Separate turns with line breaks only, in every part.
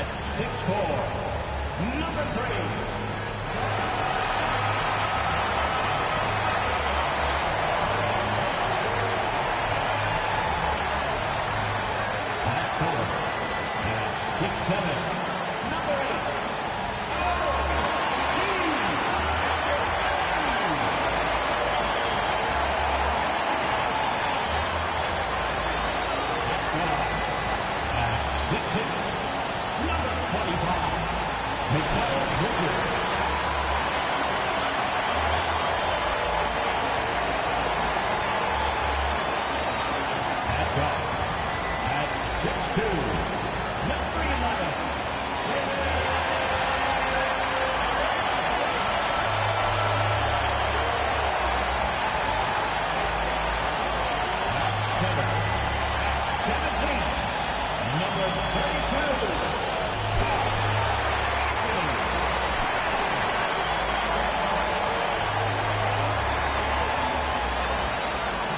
At 6'4", number 3.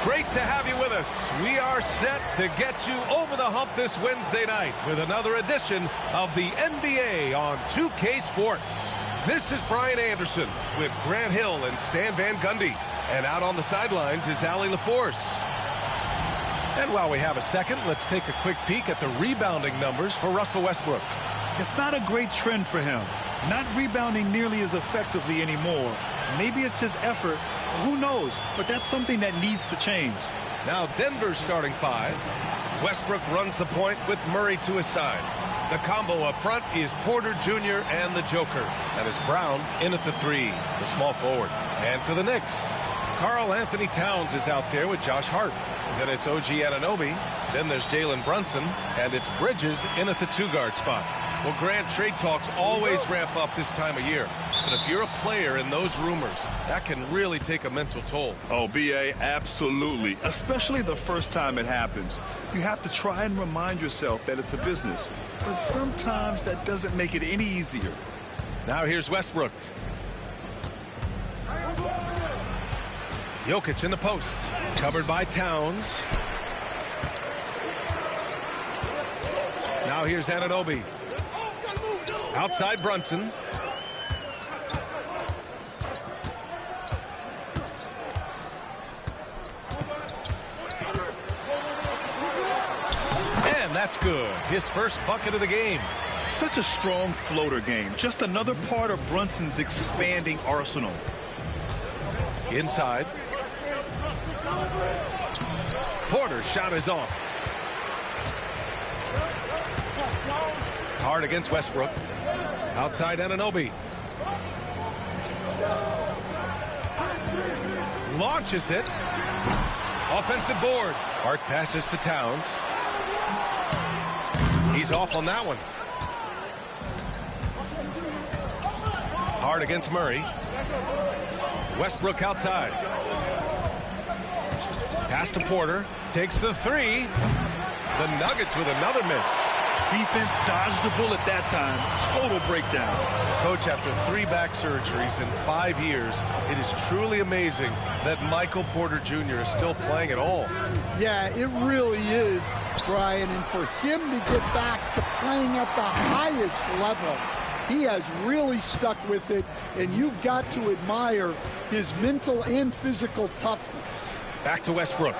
Great to have you with us. We are set to get you over the hump this Wednesday night with another edition of the NBA on 2K Sports. This is Brian Anderson with Grant Hill and Stan Van Gundy. And out on the sidelines is Allie LaForce. And while we have a second, let's take a quick peek at the rebounding numbers for Russell Westbrook.
It's not a great trend for him. Not rebounding nearly as effectively anymore. Maybe it's his effort. Who knows? But that's something that needs to change.
Now Denver's starting five. Westbrook runs the point with Murray to his side. The combo up front is Porter Jr. and the Joker. That is Brown in at the 3, the small forward. And for the Knicks, Karl Anthony Towns is out there with Josh Hart. Then it's OG Anunoby. Then there's Jalen Brunson. And it's Bridges in at the 2-guard spot. Well, Grant, trade talks always ramp up this time of year. But if you're a player in those rumors, that can really take a mental toll.
Oh, B.A., absolutely. Especially the first time it happens. You have to try and remind yourself that it's a business. But sometimes that doesn't make it any easier.
Now here's Westbrook. Jokic in the post. Covered by Towns. Now here's Anunoby. Outside Brunson. And that's good. His first bucket of the game.
Such a strong floater game. Just another part of Brunson's expanding arsenal.
Inside. Porter's shot is off. Hard against Westbrook. Outside Anunoby. Launches it. Offensive board. Hart passes to Towns. He's off on that one. Hard against Murray. Westbrook outside. Pass to Porter. Takes the 3. The Nuggets with another miss.
Defense dodged the bullet that time. Total breakdown.
Coach, after 3 back surgeries in 5 years, it is truly amazing that Michael Porter Jr. is still playing at all.
Yeah, it really is, Brian. And for him to get back to playing at the highest level, he has really stuck with it. And you've got to admire his mental and physical toughness.
Back to Westbrook.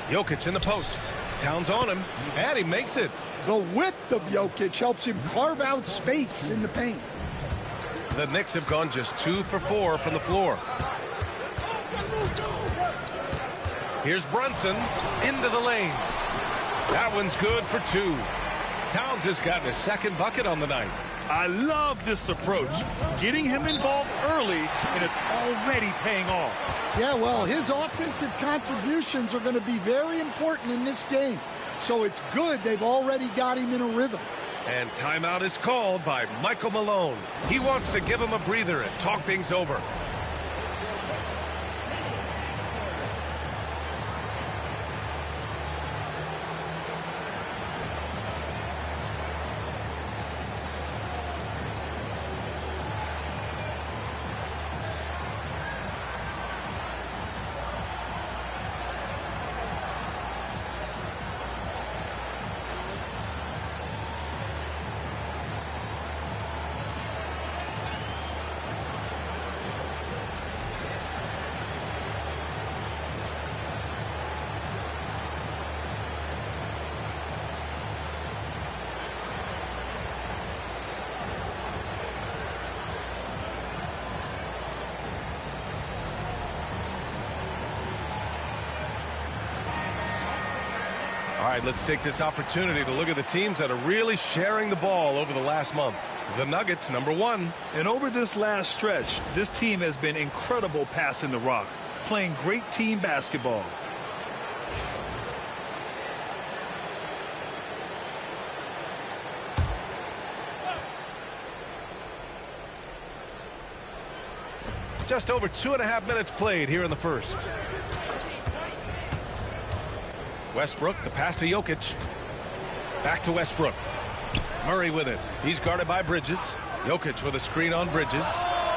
Jokic in the post. Towns on him, and he makes it.
The width of Jokic helps him carve out space in the paint.
The Knicks have gone just 2 for 4 from the floor. Here's Brunson into the lane. That one's good for 2. Towns has gotten his second bucket on the night.
I love this approach. Getting him involved early, and it's already paying off.
Yeah, well, his offensive contributions are going to be very important in this game. So it's good they've already got him in a rhythm.
And timeout is called by Michael Malone. He wants to give him a breather and talk things over. right, let's take this opportunity to look at the teams that are really sharing the ball over the last month. The Nuggets, number 1.
And over this last stretch, this team has been incredible passing the rock, playing great team basketball.
Just over 2.5 minutes played here in the first. Westbrook, the pass to Jokic. Back to Westbrook. Murray with it. He's guarded by Bridges. Jokic with a screen on Bridges.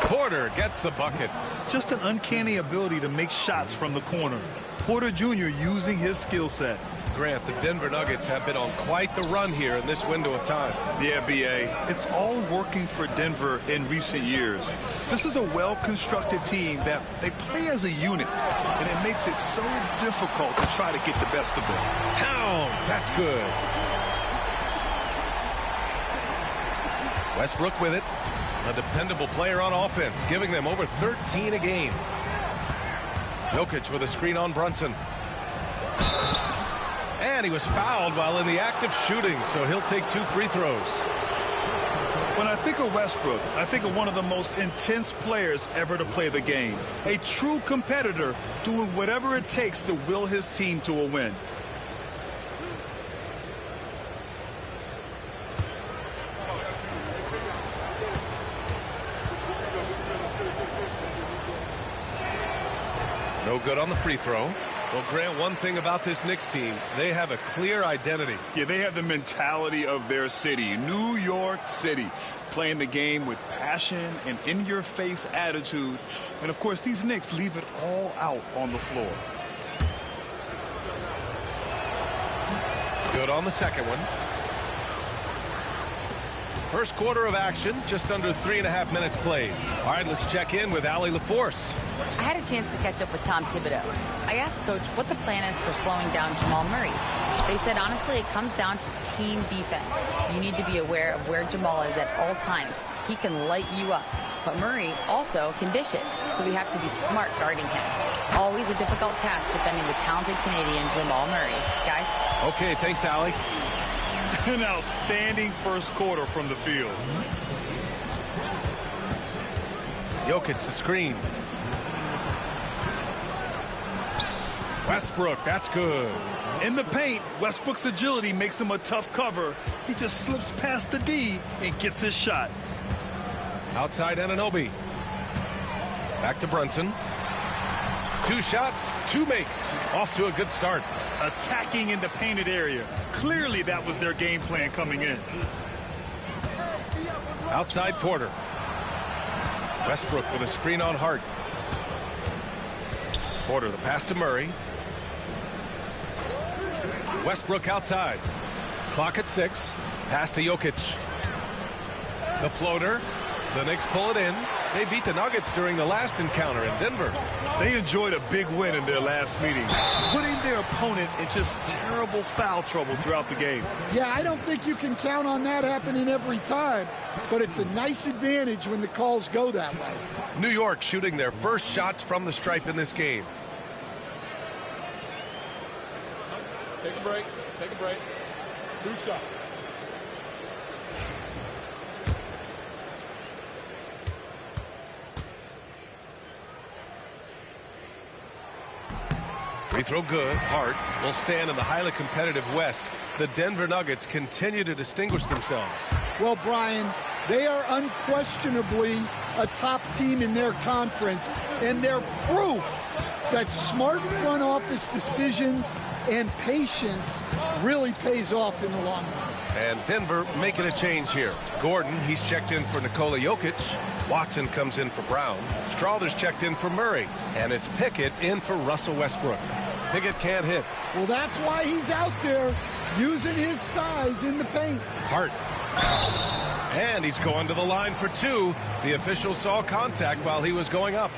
Porter gets the bucket.
Just an uncanny ability to make shots from the corner. Porter Jr. using his skill set.
Grant, the Denver Nuggets have been on quite the run here in this window of time.
Yeah, B.A. It's all working for Denver in recent years. This is a well-constructed team that they play as a unit, and it makes it so difficult to try to get the best of them.
Towns, that's good. Westbrook with it. A dependable player on offense, giving them over 13 a game. Jokic with a screen on Brunson. And he was fouled while in the act of shooting, so he'll take 2 free throws.
When I think of Westbrook, I think of one of the most intense players ever to play the game. A true competitor doing whatever it takes to will his team to a win.
No good on the free throw. Well, Grant, one thing about this Knicks team, they have a clear identity.
Yeah, they have the mentality of their city, New York City, playing the game with passion and in-your-face attitude. And, of course, these Knicks leave it all out on the floor.
Good on the second one. First quarter of action, just under 3.5 minutes played. All right, let's check in with Allie LaForce.
I had a chance to catch up with Tom Thibodeau. I asked Coach what the plan is for slowing down Jamal Murray. They said, honestly, it comes down to team defense. You need to be aware of where Jamal is at all times. He can light you up. But Murray also can dish it, so we have to be smart guarding him. Always a difficult task defending the talented Canadian Jamal Murray. Guys?
Okay, thanks, Allie.
An outstanding first quarter from the field.
Jokic, the screen. Westbrook, that's good.
In the paint, Westbrook's agility makes him a tough cover. He just slips past the D and gets his shot.
Outside Anunoby. Back to Brunson. 2 shots, 2 makes. Off to a good start.
Attacking in the painted area. Clearly that was their game plan coming in.
Outside Porter. Westbrook with a screen on Hart. Porter, the pass to Murray. Westbrook outside. Clock at 6. Pass to Jokic. The floater. The Knicks pull it in. They beat the Nuggets during the last encounter in Denver.
They enjoyed a big win in their last meeting, putting their opponent in just terrible foul trouble throughout the game.
Yeah, I don't think you can count on that happening every time, but it's a nice advantage when the calls go that way.
New York shooting their first shots from the stripe in this game.
Take a break. Take a break. 2 shots.
Free throw good. Hart will stand in the highly competitive West. The Denver Nuggets continue to distinguish themselves.
Well, Brian, they are unquestionably a top team in their conference, and they're proof that smart front office decisions and patience really pays off in the long run.
And Denver making a change here. Gordon, he's checked in for Nikola Jokic. Watson comes in for Brown. Strawther's checked in for Murray. And it's Pickett in for Russell Westbrook. Pickett can't hit.
Well, that's why he's out there using his size in the paint.
Hart. And he's going to the line for 2. The official saw contact while he was going up.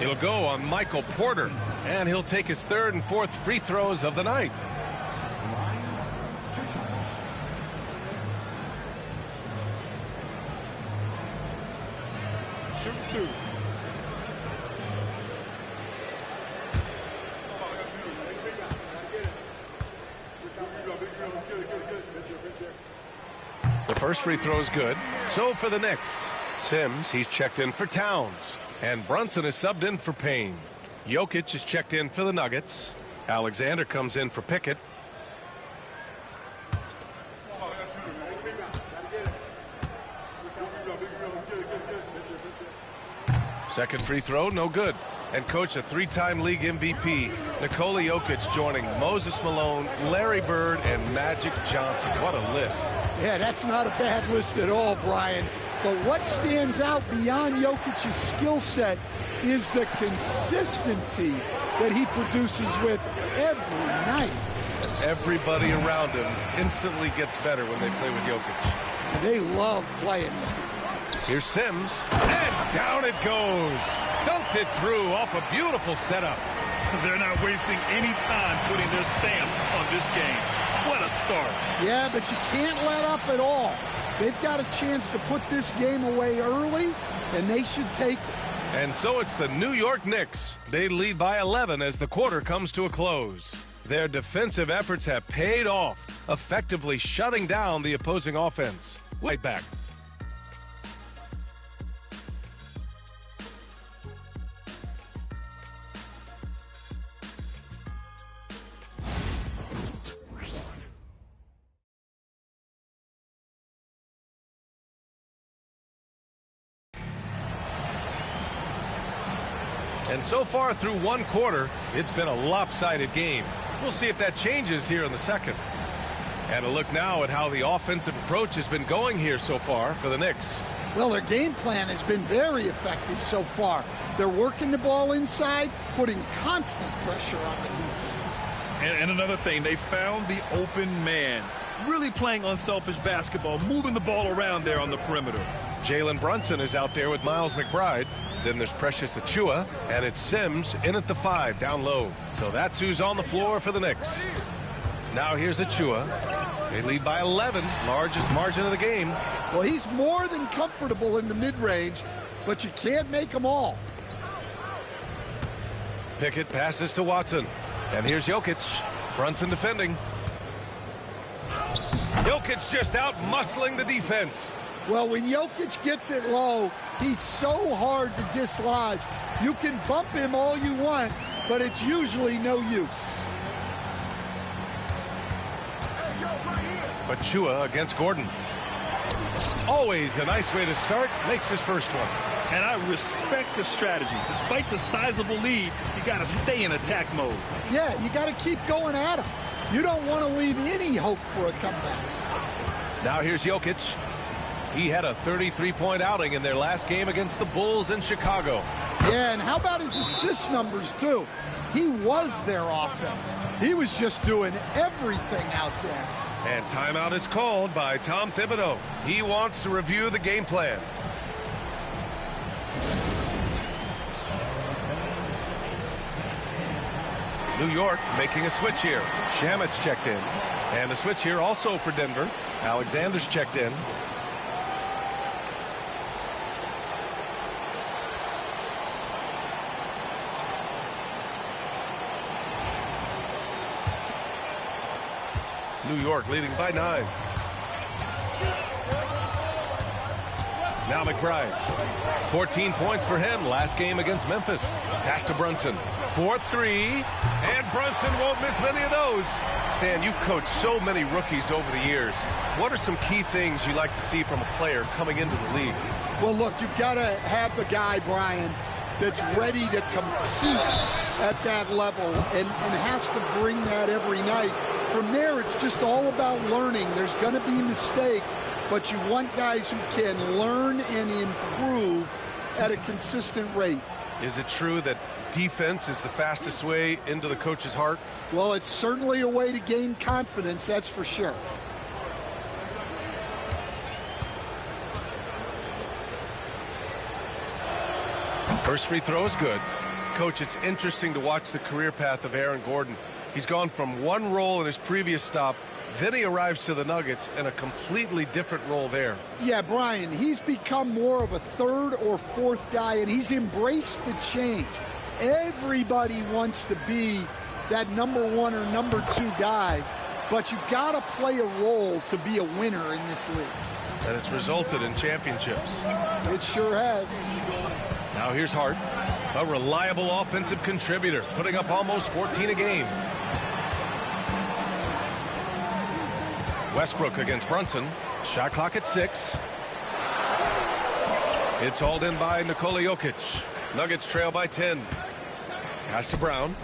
It'll go on Michael Porter. And he'll take his 3rd and 4th free throws of the night.
Shoot 2.
The first free throw is good. So for the Knicks, Sims, he's checked in for Towns. And Brunson is subbed in for Payne. Jokic is checked in for the Nuggets. Alexander comes in for Pickett. Second free throw, no good. And coach, a three-time league MVP, Nikola Jokic joining Moses Malone, Larry Bird, and Magic Johnson. What a list.
Yeah, that's not a bad list at all, Brian. But what stands out beyond Jokic's skill set is the consistency that he produces with every night.
Everybody around him instantly gets better when they play with Jokic.
They love playing with him.
Here's Sims, and down it goes. Dunked it through off a beautiful setup.
They're not wasting any time putting their stamp on this game. What a start.
Yeah, but you can't let up at all. They've got a chance to put this game away early, and they should take it.
And so it's the New York Knicks. They lead by 11 as the quarter comes to a close. Their defensive efforts have paid off, effectively shutting down the opposing offense. Right back. And so far through one quarter, it's been a lopsided game. We'll see if that changes here in the second. And a look now at how the offensive approach has been going here so far for the Knicks.
Well, their game plan has been very effective so far. They're working the ball inside, putting constant pressure on the defense.
And another thing, they found the open man. Really playing unselfish basketball, moving the ball around there on the perimeter.
Jalen Brunson is out there with Miles McBride. Then there's Precious Achiuwa, and it's Sims in at the 5, down low. So that's who's on the floor for the Knicks. Now here's Achiuwa. They lead by 11, largest margin of the game.
Well, he's more than comfortable in the mid-range, but you can't make them all.
Pickett passes to Watson. And here's Jokic. Brunson defending. Jokic just out muscling the defense.
Well, when Jokic gets it low, he's so hard to dislodge. You can bump him all you want, but it's usually no use.
Achiuwa against Gordon. Always a nice way to start. Makes his first one.
And I respect the strategy. Despite the sizable lead, you got to stay in attack mode.
Yeah, you got to keep going at him. You don't want to leave any hope for a comeback.
Now here's Jokic. He had a 33-point outing in their last game against the Bulls in Chicago.
Yeah, and how about his assist numbers, too? He was their offense. He was just doing everything out there.
And timeout is called by Tom Thibodeau. He wants to review the game plan. New York making a switch here. Shamit's checked in. And a switch here also for Denver. Alexander's checked in. New York leading by 9. Now McBride. 14 points for him last game against Memphis. Pass to Brunson. 4-3. And Brunson won't miss many of those. Stan, you've coached so many rookies over the years. What are some key things you like to see from a player coming into the league?
Well, look, you've got to have the guy, Brian, that's ready to compete at that level and has to bring that every night. From there, it's just all about learning. There's going to be mistakes, but you want guys who can learn and improve at a consistent rate.
Is it true that defense is the fastest way into the coach's heart?
Well, it's certainly a way to gain confidence, that's for sure.
First free throw is good. Coach, it's interesting to watch the career path of Aaron Gordon. He's gone from one role in his previous stop, then he arrives to the Nuggets in a completely different role there.
Yeah, Brian, he's become more of a third or fourth guy, and he's embraced the change. Everybody wants to be that number one or number two guy, but you've got to play a role to be a winner in this league.
And it's resulted in championships.
It sure has.
Now here's Hart, a reliable offensive contributor, putting up almost 14 a game. Westbrook against Brunson. Shot clock at 6. It's hauled in by Nikola Jokic. Nuggets trail by 10. Pass to Brown.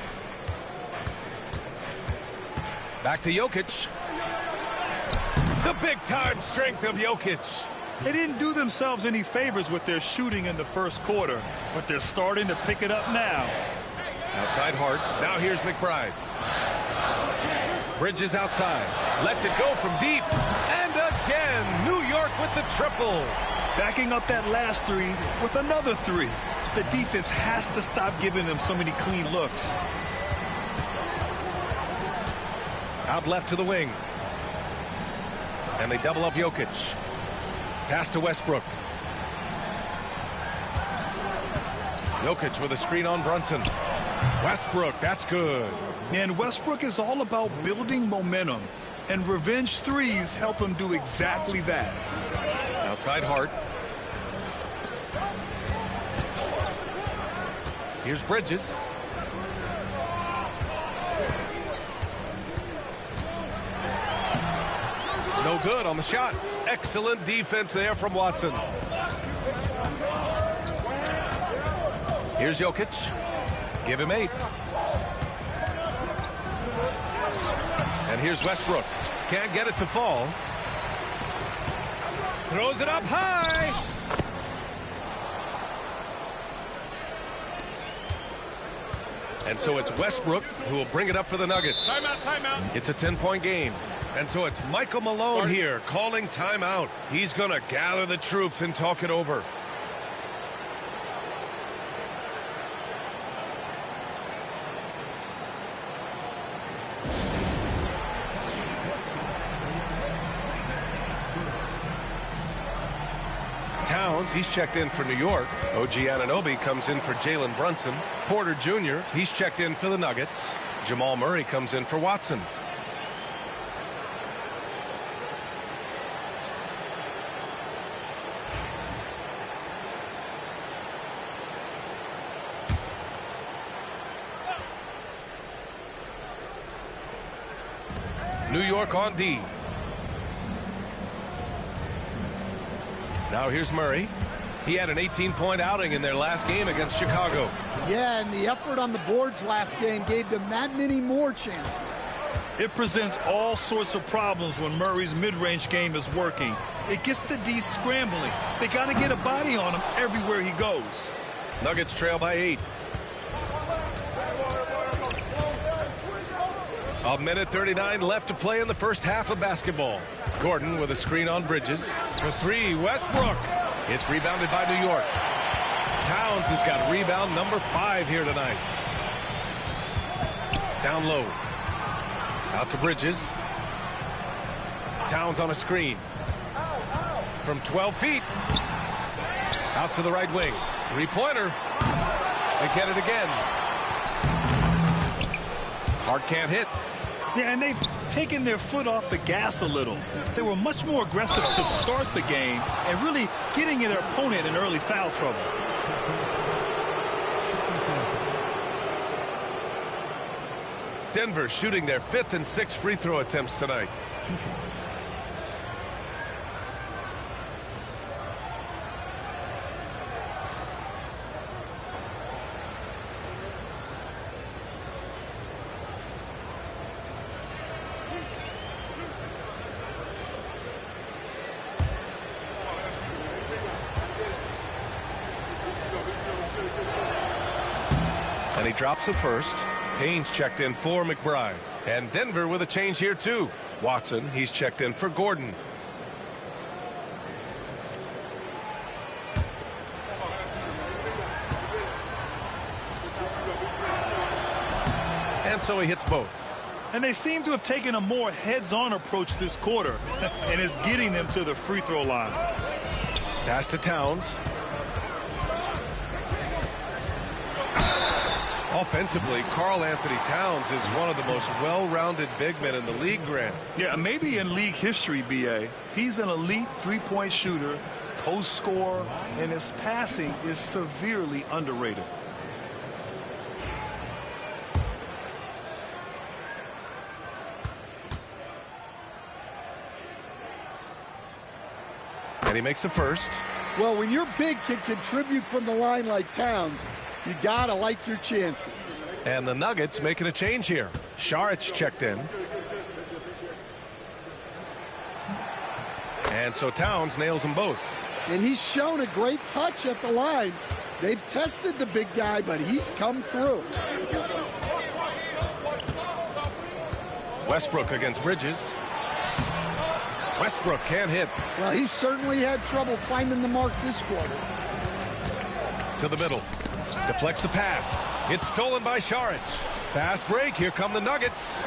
Back to Jokic. The big-time strength of Jokic.
They didn't do themselves any favors with their shooting in the first quarter, but they're starting to pick it up now.
Outside Hart. Now here's McBride. Bridges outside. Lets it go from deep. And again, New York with the triple.
Backing up that last three with another three. The defense has to stop giving them so many clean looks.
Out left to the wing. And they double up Jokic. Pass to Westbrook. Jokic with a screen on Brunson. Westbrook, that's good.
And Westbrook is all about building momentum. And revenge threes help him do exactly that.
Outside Hart. Here's Bridges. No good on the shot. Excellent defense there from Watson. Here's Jokic. Give him 8. And here's Westbrook. Can't get it to fall. Throws it up high. And so it's Westbrook who will bring it up for the Nuggets.
Timeout, timeout.
It's a 10-point game. And so it's Michael Malone here calling timeout. He's going to gather the troops and talk it over. Towns, he's checked in for New York. OG Anunoby comes in for Jalen Brunson. Porter Jr., he's checked in for the Nuggets. Jamal Murray comes in for Watson. New York on D. Now here's Murray. He had an 18-point outing in their last game against Chicago.
Yeah, and the effort on the boards last game gave them that many more chances.
It presents all sorts of problems when Murray's mid-range game is working. It gets the D scrambling. They got to get a body on him everywhere he goes.
Nuggets trail by 8. A minute 39 left to play in the first half of basketball. Gordon with a screen on Bridges. For 3, Westbrook. It's rebounded by New York. Towns has got rebound number 5 here tonight. Down low. Out to Bridges. Towns on a screen. From 12 feet. Out to the right wing. 3-pointer. They get it again. Hart can't hit.
Yeah, and they've taken their foot off the gas a little. They were much more aggressive to start the game and really getting their opponent in early foul trouble.
Denver shooting their 5th and 6th free throw attempts tonight. And he drops the first. Payne's checked in for McBride. And Denver with a change here too. Watson, he's checked in for Gordon. And so he hits both.
And they seem to have taken a more heads-on approach this quarter, and it's getting them to the free throw line.
Pass to Towns. Offensively, Karl Anthony Towns is one of the most well-rounded big men in the league, Grant.
Yeah, maybe in league history, B.A. He's an elite three-point shooter, post scorer, and his passing is severely underrated.
And he makes the first.
Well, when your big can contribute from the line like Towns, you gotta like your chances.
And the Nuggets making a change here. Saric checked in. And so Towns nails them both.
And he's shown a great touch at the line. They've tested the big guy, but he's come through.
Westbrook against Bridges. Westbrook can't hit.
Well, he certainly had trouble finding the mark this quarter.
To the middle. Deflects the pass. It's stolen by Saric. Fast break. Here come the Nuggets.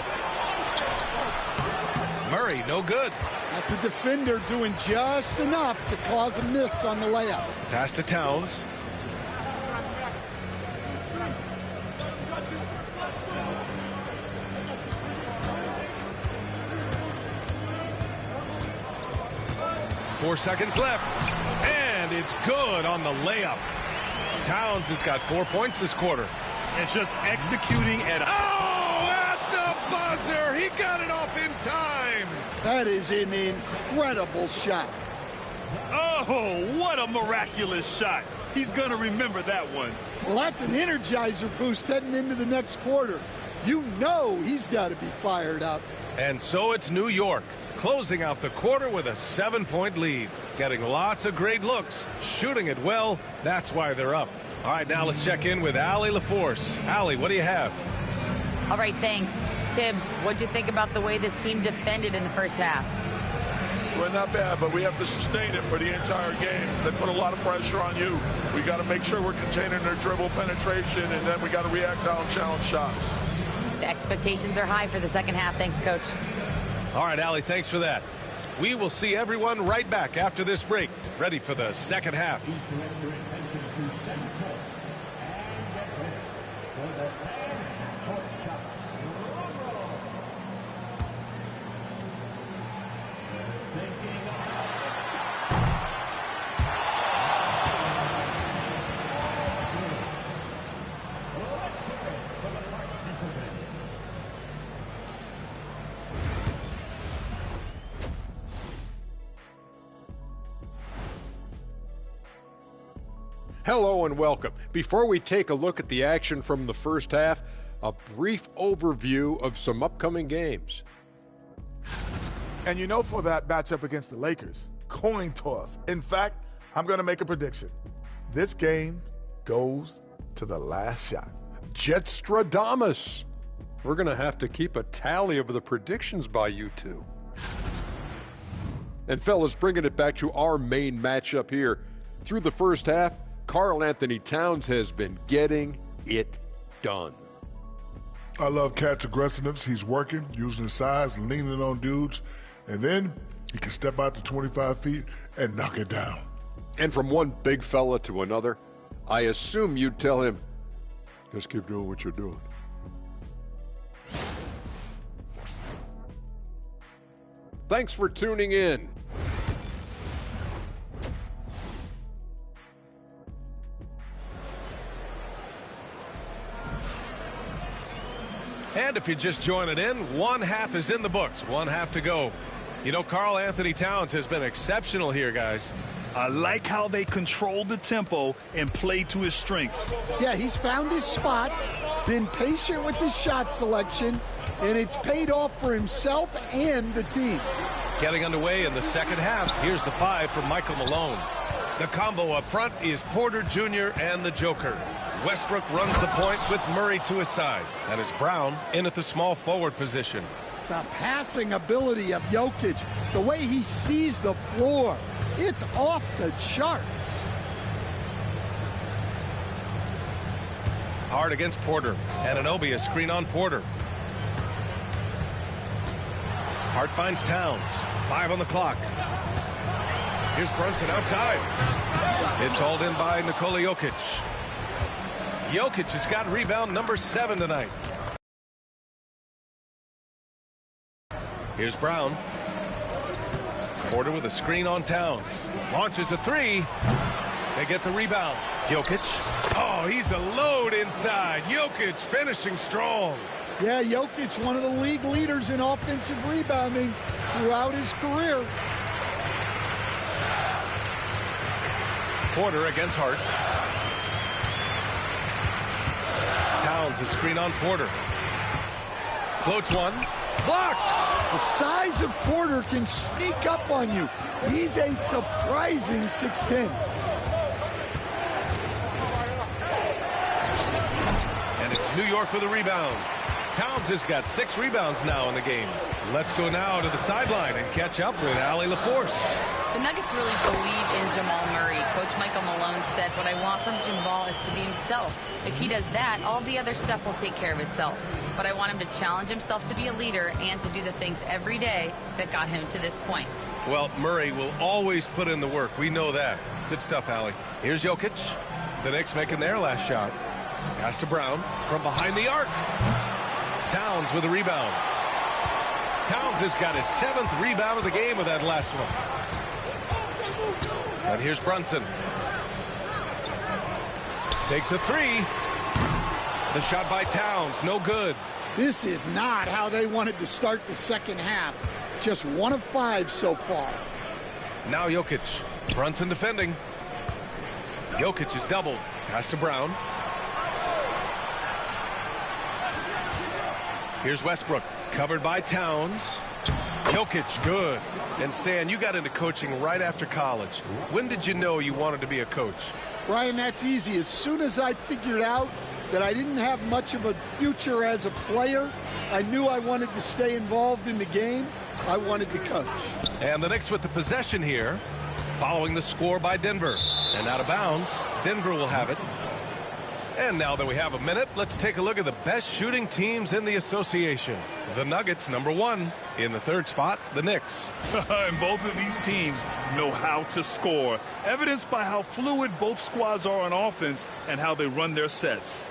Murray, no good.
That's a defender doing just enough to cause a miss on the layup.
Pass to Towns. Four seconds left. And it's good on the layup. Towns has got 4 points this quarter.
And just executing at a...
Oh, at the buzzer. He got it off in time.
That is an incredible shot.
Oh, what a miraculous shot. He's going to remember that one.
Well, that's an energizer boost heading into the next quarter. You know he's got to be fired up.
And so it's New York, closing out the quarter with a 7-point lead. Getting lots of great looks, shooting it well. That's why they're up. All right, now let's check in with Allie LaForce. Allie, what do you have?
All right, thanks. Tibbs, what'd you think about the way this team defended in the first half?
Well, not bad, but we have to sustain it for the entire game. They put a lot of pressure on you. We got to make sure we're containing their dribble penetration, and then we got to react on challenge shots.
The expectations are high for the second half. Thanks, Coach.
All right, Allie, thanks for that. We will see everyone right back after this break, ready for the second half.
Hello and welcome. Before we take a look at the action from the first half, a brief overview of some upcoming games.
And you know, for that matchup against the Lakers, coin toss. In fact, I'm going to make a prediction. This game goes to the last shot.
Jetstradamus. We're going to have to keep a tally of the predictions by you two. And fellas, bringing it back to our main matchup here. Through the first half, Karl Anthony Towns has been getting it done.
I love Cat's aggressiveness. He's working, using his size, leaning on dudes, and then he can step out to 25 feet and knock it down.
And from one big fella to another, I assume you'd tell him, just keep doing what you're doing. Thanks for tuning in.
And if you're just joining in, one half is in the books, one half to go. You know, Karl Anthony Towns has been exceptional here, guys.
I like how they control the tempo and play to his strengths.
Yeah, he's found his spots, been patient with his shot selection, and it's paid off for himself and the team.
Getting underway in the second half, here's the 5 from Michael Malone. The combo up front is Porter Jr. and the Joker. Westbrook runs the point with Murray to his side. And it's Brown in at the small forward position.
The passing ability of Jokic, the way he sees the floor, it's off the charts.
Hard against Porter. Anunoby a screen on Porter. Hart finds Towns. 5 on the clock. Here's Brunson outside. It's hauled in by Nikola Jokic. Jokic has got rebound number 7 tonight. Here's Brown. Porter with a screen on Towns. Launches a 3. They get the rebound. Jokic. Oh, he's a load inside. Jokic finishing strong.
Yeah, Jokic, one of the league leaders in offensive rebounding throughout his career.
Porter against Hart. Towns a screen on Porter. Floats one. Blocked.
The size of Porter can sneak up on you. He's a surprising 6'10".
And it's New York with a rebound. Towns has got 6 rebounds now in the game. Let's go now to the sideline and catch up with Allie LaForce.
The Nuggets really believe in Jamal Murray. Coach Michael Malone said, what I want from Jamal is to be himself. If he does that, all the other stuff will take care of itself. But I want him to challenge himself to be a leader and to do the things every day that got him to this point.
Well, Murray will always put in the work. We know that. Good stuff, Allie. Here's Jokic. The Knicks making their last shot. Pass to Brown from behind the arc. Towns with a rebound. Towns has got his 7th rebound of the game with that last one. And here's Brunson. Takes a 3. The shot by Towns, no good.
This is not how they wanted to start the second half. Just 1 of 5 so far.
Now Jokic. Brunson defending. Jokic is doubled. Pass to Brown. Here's Westbrook, covered by Towns. Jokic, good. And Stan, you got into coaching right after college. When did you know you wanted to be a coach?
Brian, that's easy. As soon as I figured out that I didn't have much of a future as a player, I knew I wanted to stay involved in the game. I wanted to coach.
And the Knicks with the possession here, following the score by Denver. And out of bounds, Denver will have it. And now that we have a minute, let's take a look at the best shooting teams in the association. The Nuggets, number 1. In the 3rd spot, the Knicks.
And both of these teams know how to score, evidenced by how fluid both squads are on offense and how they run their sets.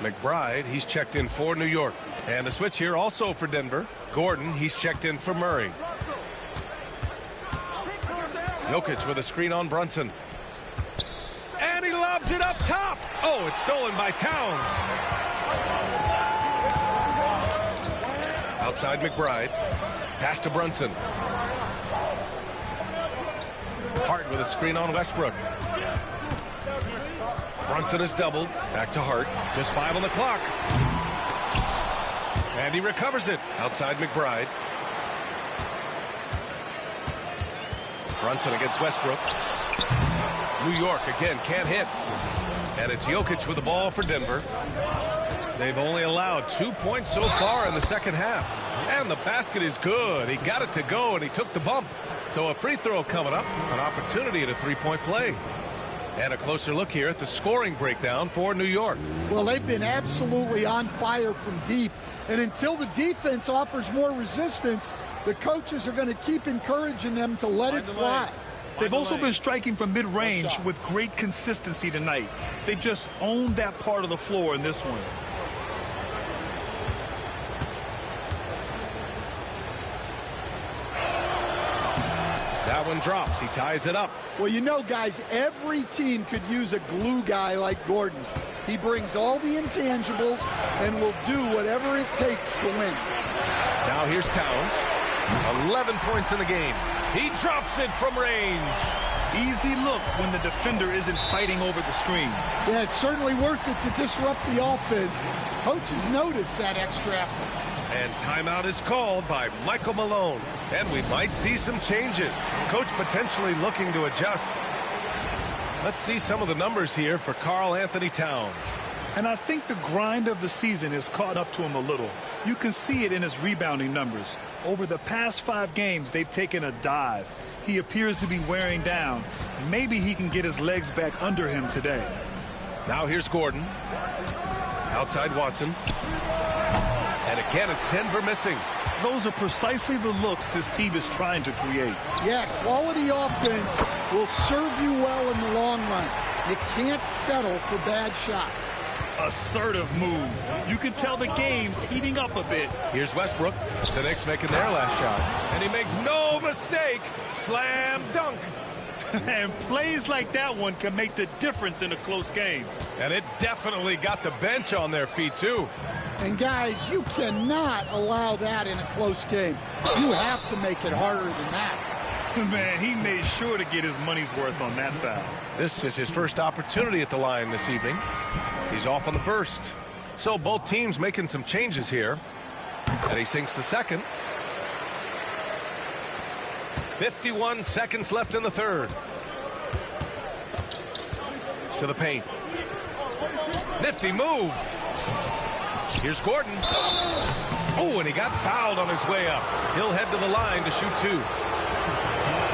McBride, he's checked in for New York. And a switch here also for Denver. Gordon, he's checked in for Murray. Jokic with a screen on Brunson. And he lobs it up top. Oh, it's stolen by Towns. Outside McBride. Pass to Brunson. Hart with a screen on Westbrook. Brunson is doubled. Back to Hart. Just 5 on the clock. And he recovers it. Outside McBride. Brunson against Westbrook. New York again can't hit. And it's Jokic with the ball for Denver. They've only allowed 2 points so far in the second half. And the basket is good. He got it to go and he took the bump. So a free throw coming up. An opportunity at a 3-point play. And a closer look here at the scoring breakdown for New York.
Well, they've been absolutely on fire from deep. And until the defense offers more resistance, the coaches are going to keep encouraging them to let it fly.
They've also been striking from mid-range with great consistency tonight. They just owned that part of the floor in this one.
That one drops. He ties it up.
Well, you know, guys, every team could use a glue guy like Gordon. He brings all the intangibles and will do whatever it takes to win.
Now here's Towns. 11 points in the game. He drops it from range.
Easy look when the defender isn't fighting over the screen.
Yeah, it's certainly worth it to disrupt the offense. Coaches notice that extra effort.
And timeout is called by Michael Malone. And we might see some changes. Coach potentially looking to adjust. Let's see some of the numbers here for Karl Anthony Towns.
And I think the grind of the season has caught up to him a little. You can see it in his rebounding numbers. Over the past 5 games, they've taken a dive. He appears to be wearing down. Maybe he can get his legs back under him today.
Now here's Gordon. Outside Watson. And again, it's Denver missing.
Those are precisely the looks this team is trying to create.
Yeah, quality offense will serve you well in the long run. You can't settle for bad shots.
assertive move. You can tell the game's heating up a bit.
Here's Westbrook. The Knicks making their last shot. And he makes no mistake. Slam dunk.
And plays like that one can make the difference in a close game.
And it definitely got the bench on their feet, too.
And, guys, you cannot allow that in a close game. You have to make it harder than that.
Man, he made sure to get his money's worth on that foul.
This is his first opportunity at the line this evening. He's off on the first. So both teams making some changes here. And he sinks the second. 51 seconds left in the third. To the paint. Nifty move. Here's Gordon. Oh, and he got fouled on his way up. He'll head to the line to shoot two.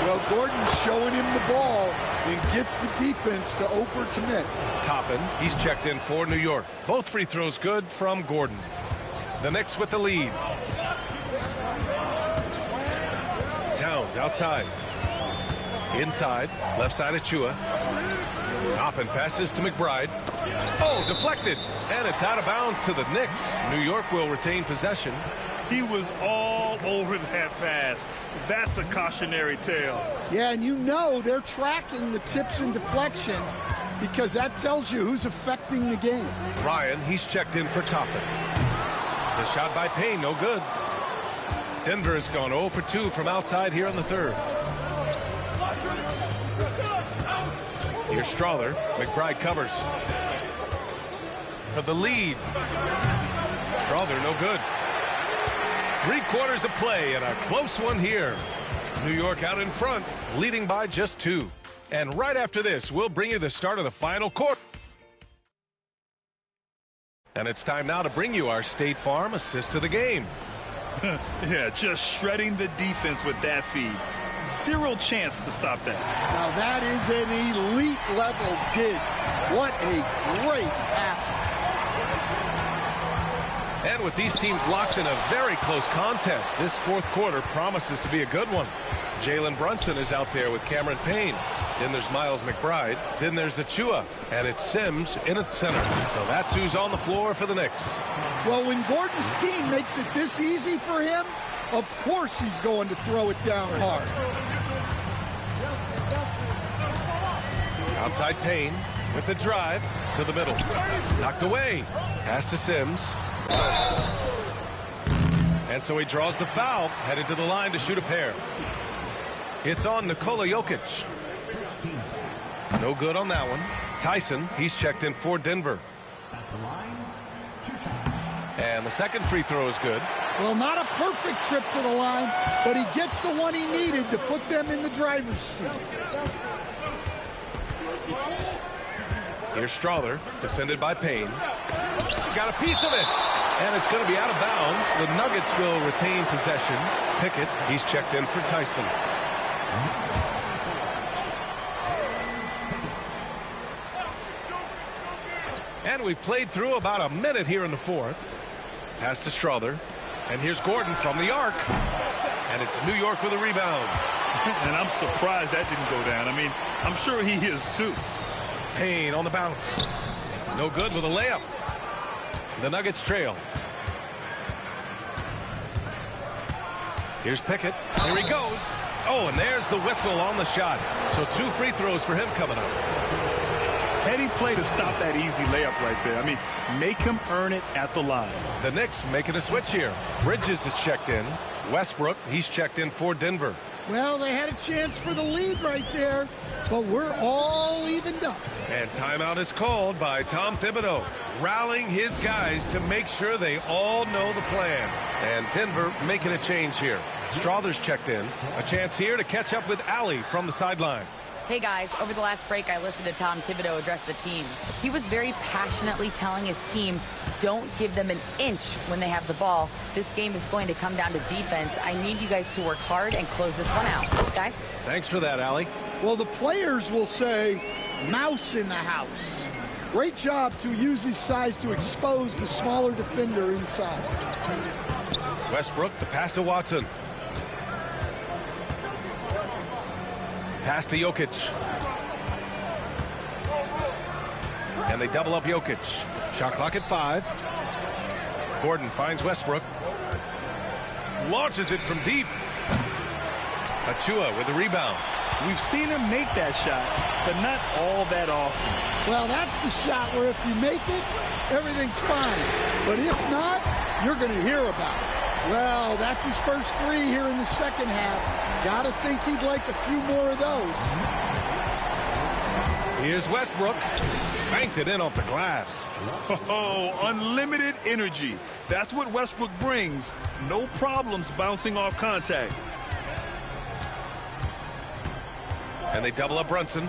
Well, Gordon's showing him the ball and gets the defense to overcommit.
Toppin, he's checked in for New York. Both free throws good from Gordon. The Knicks with the lead. Towns outside. Inside, left side of Chua. Toppin passes to McBride. Oh, deflected. And it's out of bounds to the Knicks. New York will retain possession.
He was all over that pass. That's a cautionary tale.
Yeah, and you know they're tracking the tips and deflections because that tells you who's affecting the game.
Ryan, he's checked in for Toppin. The shot by Payne, no good. Denver has gone 0 for 2 from outside here in the third. Here's Strother. McBride covers. For the lead. Strother, no good. 3/4 of play and a close one here. New York out in front, leading by just 2. And right after this, we'll bring you the start of the final quarter. And it's time now to bring you our State Farm assist of the game.
Yeah, just shredding the defense with that feed. Zero chance to stop that.
Now that is an elite level dig. What a great pass.
And with these teams locked in a very close contest, this fourth quarter promises to be a good one. Jalen Brunson is out there with Cameron Payne. Then there's Miles McBride. Then there's Achua. And it's Sims in at center. So that's who's on the floor for the Knicks.
Well, when Gordon's team makes it this easy for him, of course he's going to throw it down hard.
Outside Payne with the drive to the middle. Knocked away. Pass to Sims. And so he draws the foul, headed to the line to shoot a pair. It's on Nikola Jokic. No good on that one. Tyson, he's checked in for Denver. And the second free throw is good.
Well, not a perfect trip to the line, but he gets the one he needed to put them in the driver's seat.
Here's Strother, defended by Payne. Got a piece of it. And it's going to be out of bounds. The Nuggets will retain possession. Pickett, he's checked in for Tyson. And we played through about a minute here in the fourth. Pass to Strother. And here's Gordon from the arc. And it's New York with a rebound.
And I'm surprised that didn't go down. I mean, I'm sure he is too.
Payne on the bounce. No good with a layup. The Nuggets trail. Here's Pickett. Here he goes. Oh, and there's the whistle on the shot. So 2 free throws for him coming up.
Heady play to stop that easy layup right there. I mean, make him earn it at the line.
The Knicks making a switch here. Bridges is checked in. Westbrook, he's checked in for Denver.
Well, they had a chance for the lead right there, but we're all evened up.
And timeout is called by Tom Thibodeau, rallying his guys to make sure they all know the plan. And Denver making a change here. Strother's checked in. A chance here to catch up with Allie from the sideline.
Hey guys, over the last break I listened to Tom Thibodeau address the team. He was very passionately telling his team, don't give them an inch when they have the ball. This game is going to come down to defense. I need you guys to work hard and close this one out. Guys?
Thanks for that, Allie.
Well, the players will say, mouse in the house. Great job to use his size to expose the smaller defender inside.
Westbrook, the pass to Watson. Pass to Jokic. And they double up Jokic. Shot clock at 5. Gordon finds Westbrook. Launches it from deep. Achua with the rebound.
We've seen him make that shot, but not all that often.
Well, that's the shot where if you make it, everything's fine. But if not, you're going to hear about it. Well, that's his first 3 here in the second half. Got to think he'd like a few more of those.
Here's Westbrook. Banked it in off the glass.
Oh, unlimited energy. That's what Westbrook brings. No problems bouncing off contact.
And they double up Brunson.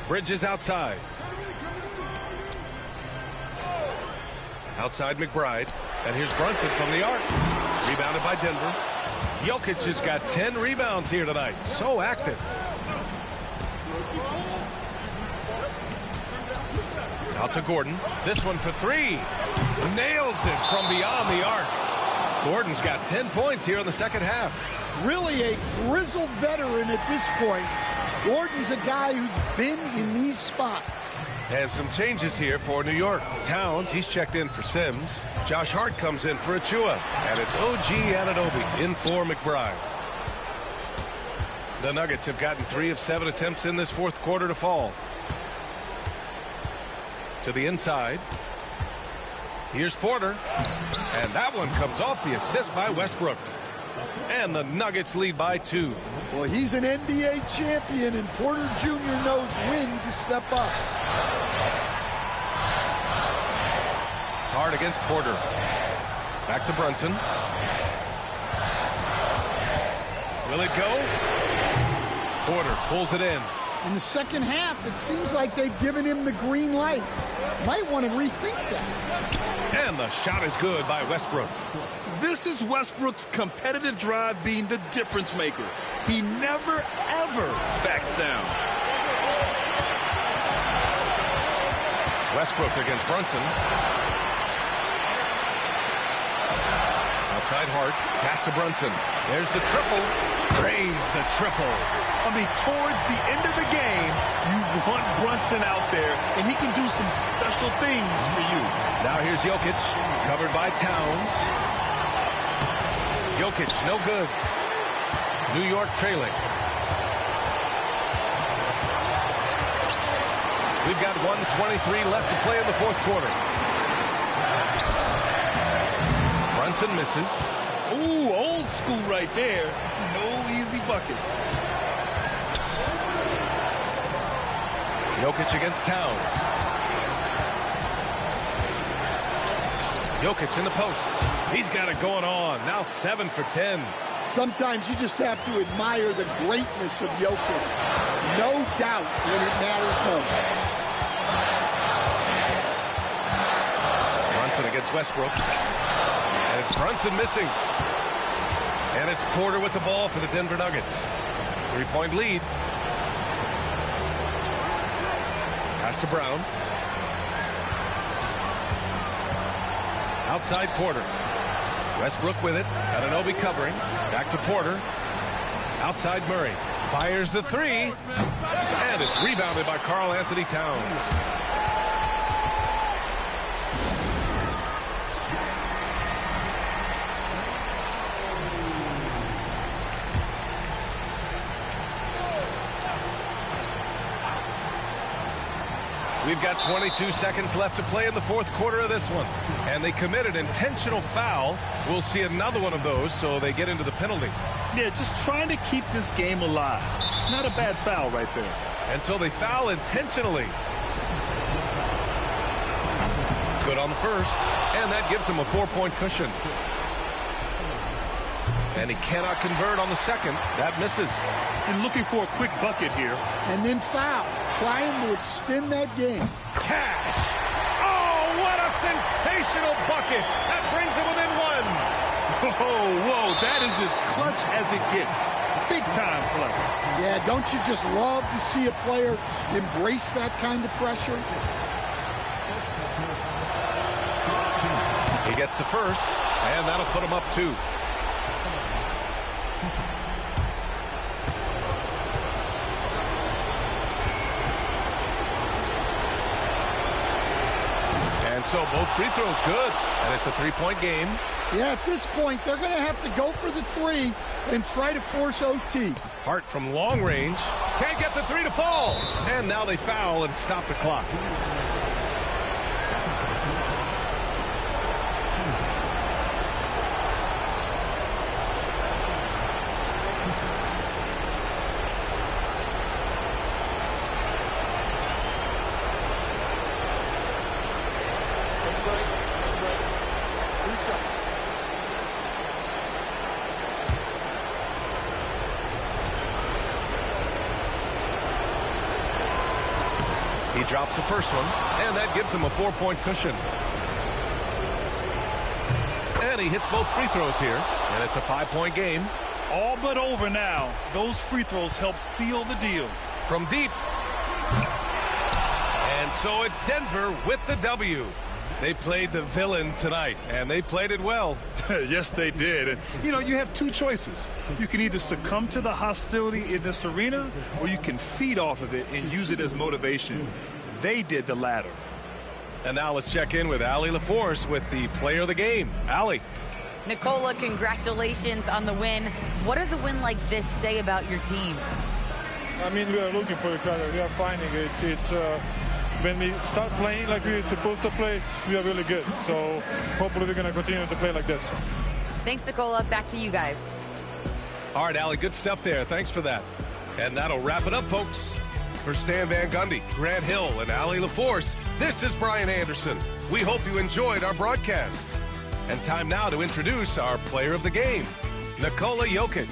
Bridges outside. Outside McBride. And here's Brunson from the arc. Rebounded by Denver. Jokic has got 10 rebounds here tonight. So active. Out to Gordon. This one for 3. Nails it from beyond the arc. Gordon's got 10 points here in the second half.
Really a grizzled veteran at this point. Gordon's a guy who's been in these spots.
And some changes here for New York. Towns, he's checked in for Sims. Josh Hart comes in for Achua. And it's OG Anunoby in for McBride. The Nuggets have gotten 3 of 7 attempts in this fourth quarter to fall. To the inside. Here's Porter. And that one comes off the assist by Westbrook. And the Nuggets lead by 2.
Well, he's an NBA champion, and Porter Jr. knows when to step up.
Hard against Porter. Back to Brunson. Will it go? Porter pulls it in.
In the second half, it seems like they've given him the green light. Might want to rethink that.
And the shot is good by Westbrook.
This is Westbrook's competitive drive being the difference maker. He never, ever backs down.
Westbrook against Brunson. Outside Hart. Pass to Brunson. There's the triple. Drains the triple.
I mean, towards the end of the game, you want Brunson out there, and he can do some special things for you.
Now here's Jokic, covered by Towns. Jokic, no good. New York trailing. We've got 1:23 left to play in the fourth quarter. Brunson misses.
Ooh, old school right there. No easy buckets.
Jokic against Towns. Jokic in the post. He's got it going on. Now 7 for 10.
Sometimes you just have to admire the greatness of Jokic. No doubt when it matters most.
Brunson against Westbrook. And it's Brunson missing. And it's Porter with the ball for the Denver Nuggets. 3-point lead. Pass to Brown. Outside Porter. Westbrook with it. Anunoby covering. Back to Porter. Outside Murray. Fires the 3. And it's rebounded by Karl Anthony Towns. We've got 22 seconds left to play in the fourth quarter of this one. And they committed intentional foul. We'll see another one of those, so they get into the penalty.
Yeah, just trying to keep this game alive. Not a bad foul right there.
And so they foul intentionally. Good on the first. And that gives him a 4-point cushion. And he cannot convert on the second. That misses.
And looking for a quick bucket here.
And then foul. Trying to extend that game.
Cash. Oh, what a sensational bucket. That brings him within 1.
Whoa, that is as clutch as it gets. Big time play.
Yeah, don't you just love to see a player embrace that kind of pressure?
He gets the first, and that'll put him up 2. so. Both free throws good. And it's a three-point game.
Yeah, at this point, they're going to have to go for the three and try to force OT.
Hart from long range. Can't get the three to fall. And now they foul and stop the clock. He drops the first one, and that gives him a 4-point cushion. And he hits both free throws here, and it's a 5-point game.
All but over now. Those free throws help seal the deal.
From deep. And so it's Denver with the W. They played the villain tonight, and they played it well.
Yes, they did. And, you have two choices. You can either succumb to the hostility in this arena, or you can feed off of it and use it as motivation. They did the latter.
And now let's check in with Allie LaForce with the player of the game. Allie.
Nicola, congratulations on the win. What does a win like this say about your team?
I mean, we are looking for each other. We are finding it. It's when we start playing like we're supposed to play, we are really good. So hopefully we're going to continue to play like this.
Thanks, Nicola. Back to you guys.
All right, Allie, good stuff there. Thanks for that. And that'll wrap it up, folks. For Stan Van Gundy, Grant Hill, and Allie LaForce, this is Brian Anderson. We hope you enjoyed our broadcast. And time now to introduce our player of the game, Nikola Jokic.